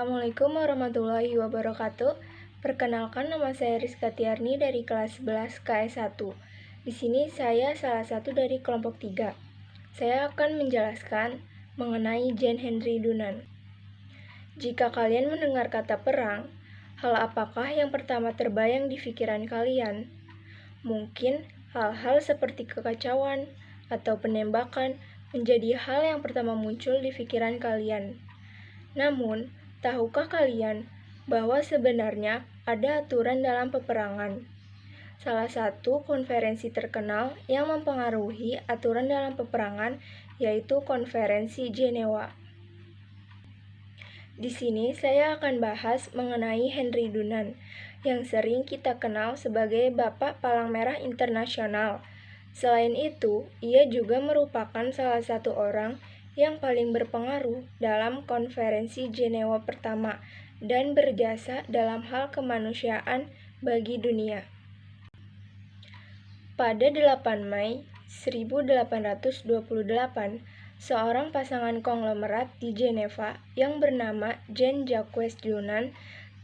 Assalamualaikum warahmatullahi wabarakatuh. Perkenalkan, nama saya Rizka Tiarni dari kelas 11 KS1. Di sini saya salah satu dari kelompok 3. Saya akan menjelaskan mengenai Jean Henry Dunant. Jika kalian mendengar kata perang, hal apakah yang pertama terbayang di pikiran kalian? Mungkin hal-hal seperti kekacauan atau penembakan menjadi hal yang pertama muncul di pikiran kalian. Namun, tahukah kalian bahwa sebenarnya ada aturan dalam peperangan? Salah satu konferensi terkenal yang mempengaruhi aturan dalam peperangan yaitu Konferensi Jenewa. Di sini saya akan bahas mengenai Henry Dunant, yang sering kita kenal sebagai Bapak Palang Merah Internasional. Selain itu, ia juga merupakan salah satu orang yang paling berpengaruh dalam Konferensi Jenewa pertama dan berjasa dalam hal kemanusiaan bagi dunia. Pada 8 Mei 1828, seorang pasangan konglomerat di Jenewa yang bernama Jean-Jacques Dunant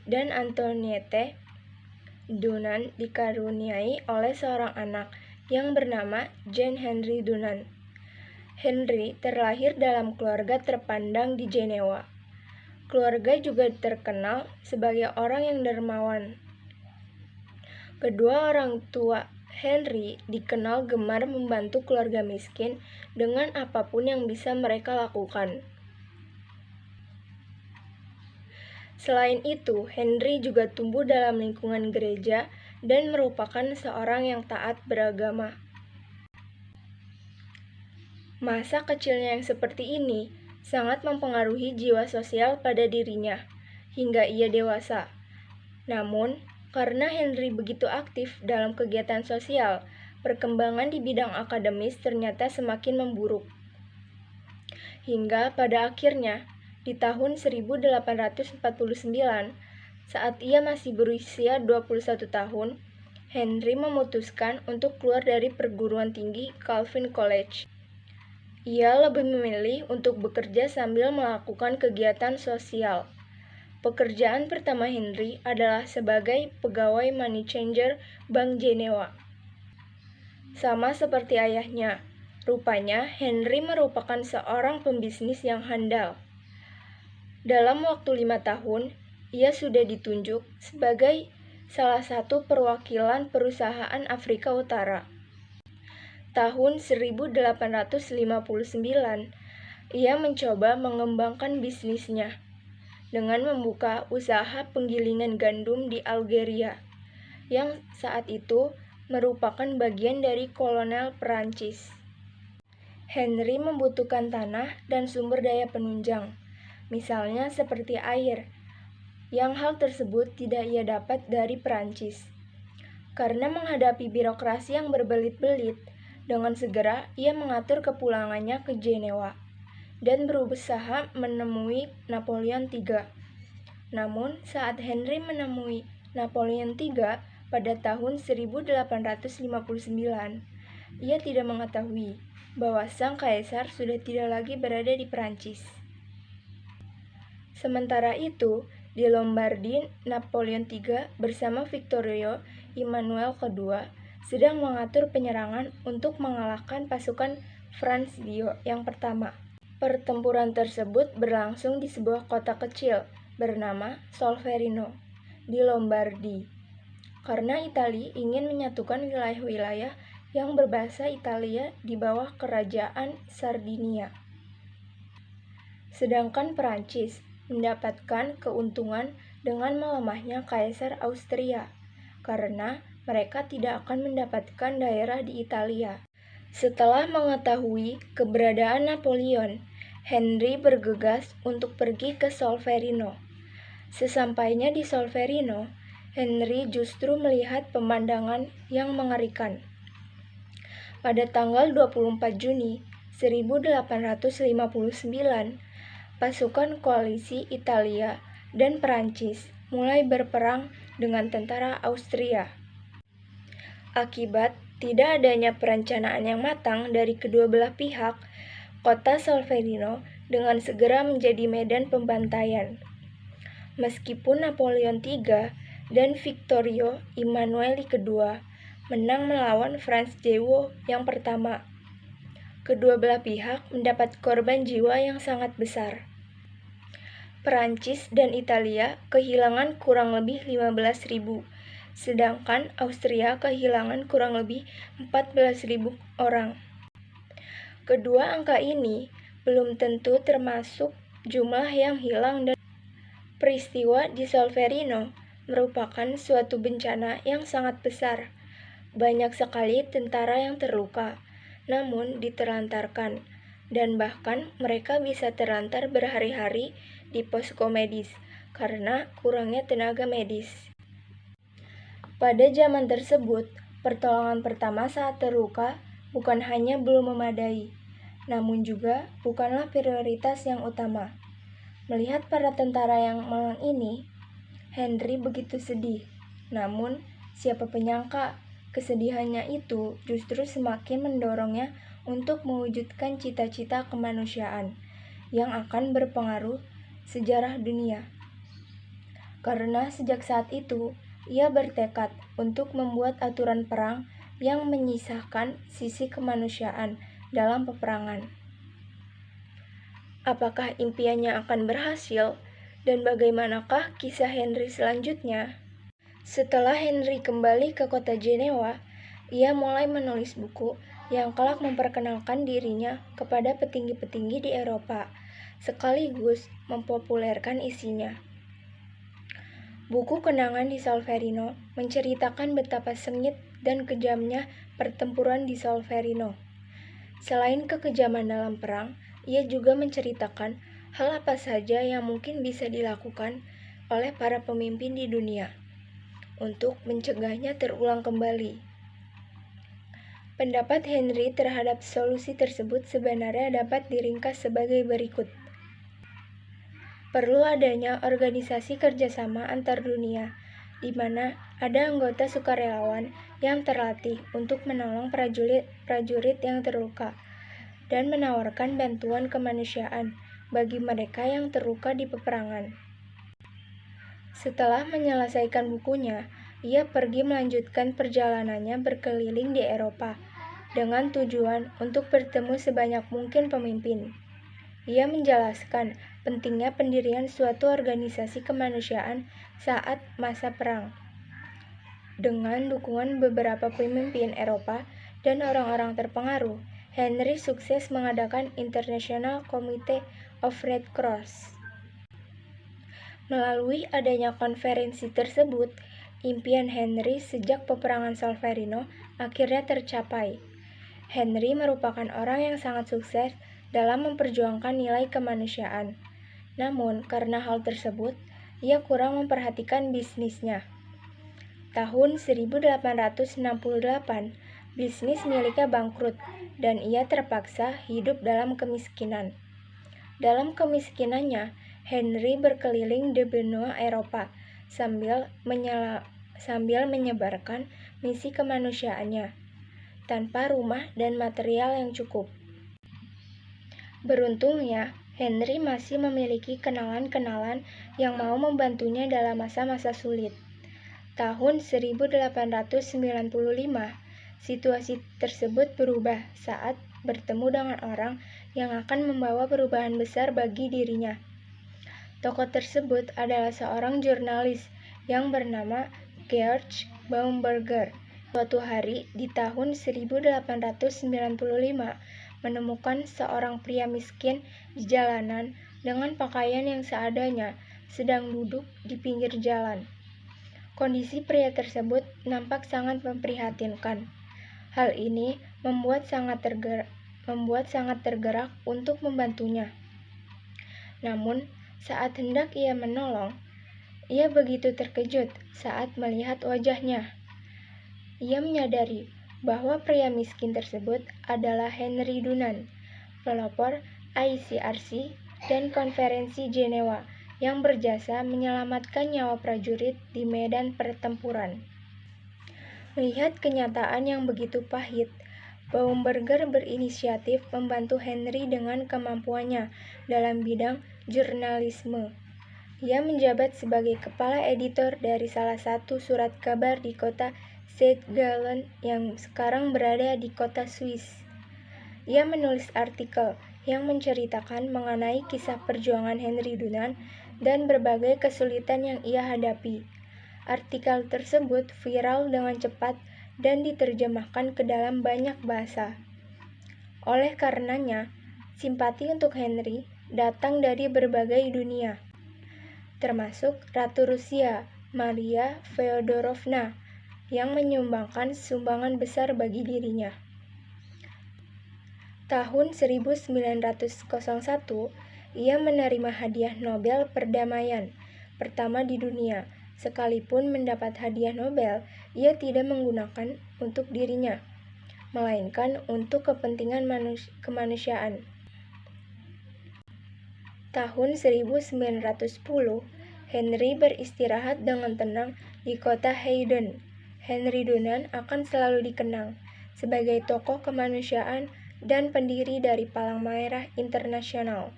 dan Antoinette Dunant dikaruniai oleh seorang anak yang bernama Jean Henry Dunant. Henry terlahir dalam keluarga terpandang di Jenewa. Keluarga juga terkenal sebagai orang yang dermawan. Kedua orang tua Henry dikenal gemar membantu keluarga miskin dengan apapun yang bisa mereka lakukan. Selain itu, Henry juga tumbuh dalam lingkungan gereja dan merupakan seorang yang taat beragama. Masa kecilnya yang seperti ini sangat mempengaruhi jiwa sosial pada dirinya hingga ia dewasa. Namun, karena Henry begitu aktif dalam kegiatan sosial, perkembangan di bidang akademis ternyata semakin memburuk. Hingga pada akhirnya, di tahun 1849, saat ia masih berusia 21 tahun, Henry memutuskan untuk keluar dari perguruan tinggi Calvin College. Ia lebih memilih untuk bekerja sambil melakukan kegiatan sosial. Pekerjaan pertama Henry adalah sebagai pegawai money changer Bank Jenewa. Sama seperti ayahnya, rupanya Henry merupakan seorang pembisnis yang handal. Dalam waktu 5 tahun, ia sudah ditunjuk sebagai salah satu perwakilan perusahaan Afrika Utara. Tahun 1859, ia mencoba mengembangkan bisnisnya dengan membuka usaha penggilingan gandum di Algeria, yang saat itu merupakan bagian dari kolonial Perancis. Henry membutuhkan tanah dan sumber daya penunjang, misalnya seperti air, yang hal tersebut tidak ia dapat dari Perancis. Karena menghadapi birokrasi yang berbelit-belit, dengan segera ia mengatur kepulangannya ke Jenewa dan berusaha menemui Napoleon III. Namun, saat Henry menemui Napoleon III pada tahun 1859, ia tidak mengetahui bahwa sang kaisar sudah tidak lagi berada di Perancis. Sementara itu, di Lombardi, Napoleon III bersama Vittorio Emanuele II sedang mengatur penyerangan untuk mengalahkan pasukan Franz yang pertama. Pertempuran tersebut berlangsung di sebuah kota kecil bernama Solferino di Lombardi, karena Italia ingin menyatukan wilayah-wilayah yang berbahasa Italia di bawah kerajaan Sardinia. Sedangkan Perancis mendapatkan keuntungan dengan melemahnya Kaisar Austria, karena mereka tidak akan mendapatkan daerah di Italia. Setelah mengetahui keberadaan Napoleon, Henry bergegas untuk pergi ke Solferino. Sesampainya di Solferino, Henry justru melihat pemandangan yang mengerikan. Pada tanggal 24 Juni 1859, pasukan koalisi Italia dan Perancis mulai berperang dengan tentara Austria. Akibat tidak adanya perencanaan yang matang dari kedua belah pihak, kota Solferino dengan segera menjadi medan pembantaian. Meskipun Napoleon III dan Victorio Emanuele II menang melawan Franz Jewel yang pertama, kedua belah pihak mendapat korban jiwa yang sangat besar. Perancis dan Italia kehilangan kurang lebih 15.000, sedangkan Austria kehilangan kurang lebih 14.000 orang. Kedua angka ini belum tentu termasuk jumlah yang hilang dan peristiwa di Solferino merupakan suatu bencana yang sangat besar. Banyak sekali tentara yang terluka, namun diterlantarkan, dan bahkan mereka bisa terlantar berhari-hari di posko medis karena kurangnya tenaga medis. Pada zaman tersebut, pertolongan pertama saat terluka bukan hanya belum memadai, namun juga bukanlah prioritas yang utama. Melihat para tentara yang malang ini, Henry begitu sedih. Namun, siapa penyangka kesedihannya itu justru semakin mendorongnya untuk mewujudkan cita-cita kemanusiaan yang akan berpengaruh sejarah dunia. Karena sejak saat itu, ia bertekad untuk membuat aturan perang yang menyisahkan sisi kemanusiaan dalam peperangan. Apakah impiannya akan berhasil, dan bagaimanakah kisah Henry selanjutnya? Setelah Henry kembali ke kota Jenewa, ia mulai menulis buku yang kelak memperkenalkan dirinya kepada petinggi-petinggi di Eropa, sekaligus mempopulerkan isinya. Buku Kenangan di Solferino menceritakan betapa sengit dan kejamnya pertempuran di Solferino. Selain kekejaman dalam perang, ia juga menceritakan hal apa saja yang mungkin bisa dilakukan oleh para pemimpin di dunia untuk mencegahnya terulang kembali. Pendapat Henry terhadap solusi tersebut sebenarnya dapat diringkas sebagai berikut. Perlu adanya organisasi kerjasama antar dunia, di mana ada anggota sukarelawan yang terlatih untuk menolong prajurit yang terluka dan menawarkan bantuan kemanusiaan bagi mereka yang terluka di peperangan. Setelah menyelesaikan bukunya, ia pergi melanjutkan perjalanannya berkeliling di Eropa dengan tujuan untuk bertemu sebanyak mungkin pemimpin. Ia menjelaskan pentingnya pendirian suatu organisasi kemanusiaan saat masa perang. Dengan dukungan beberapa pemimpin Eropa dan orang-orang terpengaruh, Henry sukses mengadakan International Committee of Red Cross. Melalui adanya konferensi tersebut, impian Henry sejak peperangan Solferino akhirnya tercapai. Henry merupakan orang yang sangat sukses dalam memperjuangkan nilai kemanusiaan. Namun, karena hal tersebut, ia kurang memperhatikan bisnisnya. Tahun 1868, bisnis miliknya bangkrut dan ia terpaksa hidup dalam kemiskinan. Dalam kemiskinannya, Henry berkeliling di benua Eropa sambil menyebarkan misi kemanusiaannya tanpa rumah dan material yang cukup. Beruntungnya, Henry masih memiliki kenalan-kenalan yang mau membantunya dalam masa-masa sulit. Tahun 1895, situasi tersebut berubah saat bertemu dengan orang yang akan membawa perubahan besar bagi dirinya. Tokoh tersebut adalah seorang jurnalis yang bernama George Baumberger. Suatu hari di tahun 1895, menemukan seorang pria miskin di jalanan dengan pakaian yang seadanya sedang duduk di pinggir jalan. Kondisi pria tersebut nampak sangat memprihatinkan. Hal ini membuat sangat tergerak untuk membantunya. Namun, saat hendak ia menolong, ia begitu terkejut saat melihat wajahnya. Ia menyadari bahwa pria miskin tersebut adalah Henry Dunant, pelopor ICRC dan Konferensi Jenewa yang berjasa menyelamatkan nyawa prajurit di medan pertempuran. Melihat kenyataan yang begitu pahit, Baumberger berinisiatif membantu Henry dengan kemampuannya dalam bidang jurnalisme. Ia menjabat sebagai kepala editor dari salah satu surat kabar di kota St. Gallen yang sekarang berada di kota Swiss. Ia menulis artikel yang menceritakan mengenai kisah perjuangan Henry Dunant dan berbagai kesulitan yang ia hadapi. Artikel tersebut viral dengan cepat dan diterjemahkan ke dalam banyak bahasa. Oleh karenanya, simpati untuk Henry datang dari berbagai dunia, termasuk Ratu Rusia, Maria Feodorovna, yang menyumbangkan sumbangan besar bagi dirinya. Tahun 1901, ia menerima hadiah Nobel Perdamaian pertama di dunia. Sekalipun mendapat hadiah Nobel, ia tidak menggunakan untuk dirinya, melainkan untuk kepentingan kemanusiaan. Tahun 1910, Henry beristirahat dengan tenang di kota Hayden. Henry Dunant akan selalu dikenang sebagai tokoh kemanusiaan dan pendiri dari Palang Merah Internasional.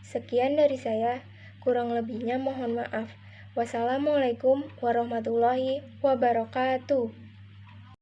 Sekian dari saya, kurang lebihnya mohon maaf. Wassalamualaikum warahmatullahi wabarakatuh.